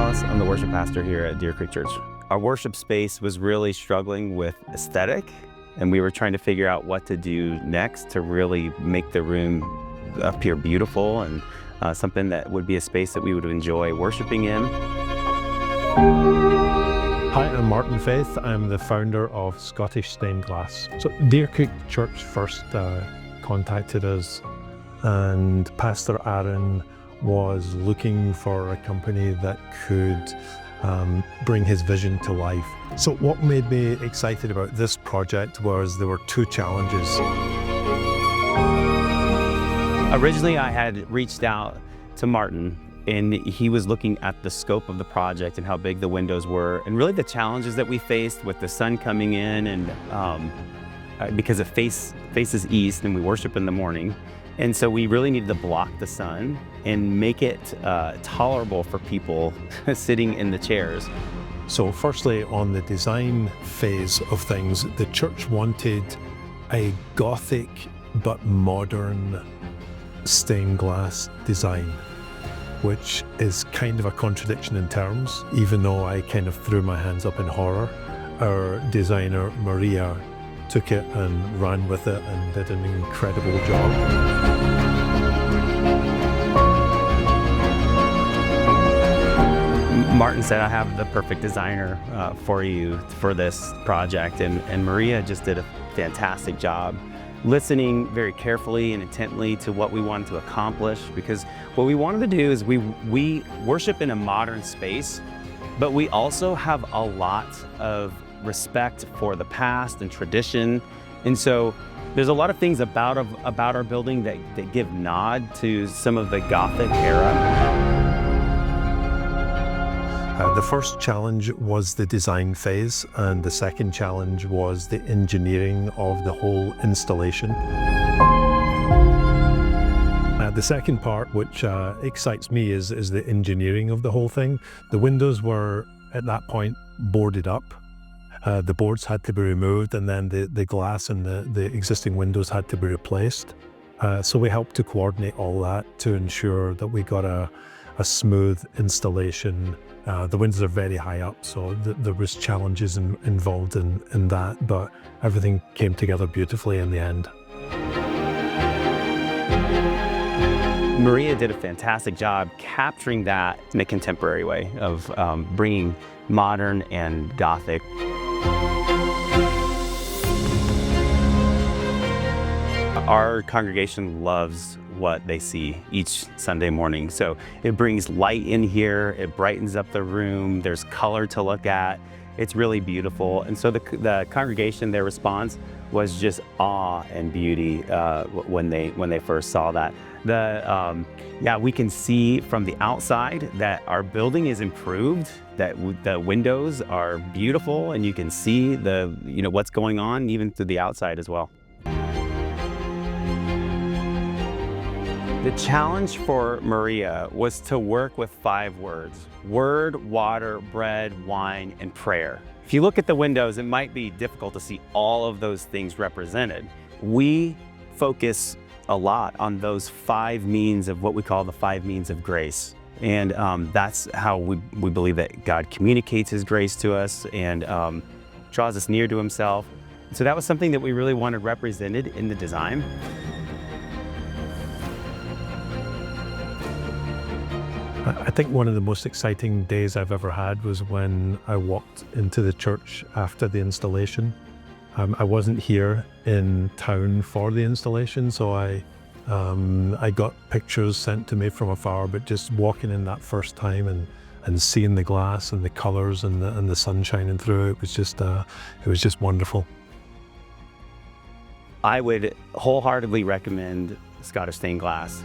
Ellis. I'm the worship pastor here at Deer Creek Church. Our worship space was really struggling with aesthetic, and we were trying to figure out what to do next to really make the room appear beautiful and something that would be a space that we would enjoy worshiping in. Hi, I'm Martin Faith. I'm the founder of Scottish Stained Glass. So Deer Creek Church first contacted us, and Pastor Aaron was looking for a company that could bring his vision to life. So what made me excited about this project was there were two challenges. Originally, I had reached out to Martin, and he was looking at the scope of the project and how big the windows were, and really the challenges that we faced with the sun coming in, and because it faces east and we worship in the morning. And so we really needed to block the sun and make it tolerable for people sitting in the chairs. So firstly, on the design phase of things, the church wanted a Gothic but modern stained glass design, which is kind of a contradiction in terms, even though I kind of threw my hands up in horror. Our designer, Maria, took it and ran with it and did an incredible job. Martin said, I have the perfect designer for you for this project, and Maria just did a fantastic job listening very carefully and intently to what we wanted to accomplish, because what we wanted to do is we worship in a modern space, but we also have a lot of respect for the past and tradition. And so there's a lot of things about our building that give nod to some of the Gothic era. The first challenge was the design phase, and the second challenge was the engineering of the whole installation. The second part, which excites me, is the engineering of the whole thing. The windows were, at that point, boarded up. The boards had to be removed, and then the glass and the existing windows had to be replaced. So we helped to coordinate all that to ensure that we got a smooth installation. The windows are very high up, so there was challenges involved in that, but everything came together beautifully in the end. Maria did a fantastic job capturing that in a contemporary way of bringing modern and Gothic. Our congregation loves what they see each Sunday morning. So it brings light in here, it brightens up the room, there's color to look at. It's really beautiful. And so the congregation, their response was just awe and beauty when they first saw that. We can see from the outside that our building is improved, that the windows are beautiful, and you can see what's going on even through the outside as well. The challenge for Maria was to work with 5 words: word, water, bread, wine, and prayer. If you look at the windows, it might be difficult to see all of those things represented. We focus a lot on those 5 means of what we call the 5 means of grace. And that's how we believe that God communicates His grace to us and draws us near to Himself. So that was something that we really wanted represented in the design. I think one of the most exciting days I've ever had was when I walked into the church after the installation. I wasn't here in town for the installation, so I got pictures sent to me from afar, but just walking in that first time and seeing the glass and the colors and the sun shining through, it was just wonderful. I would wholeheartedly recommend Scottish Stained Glass.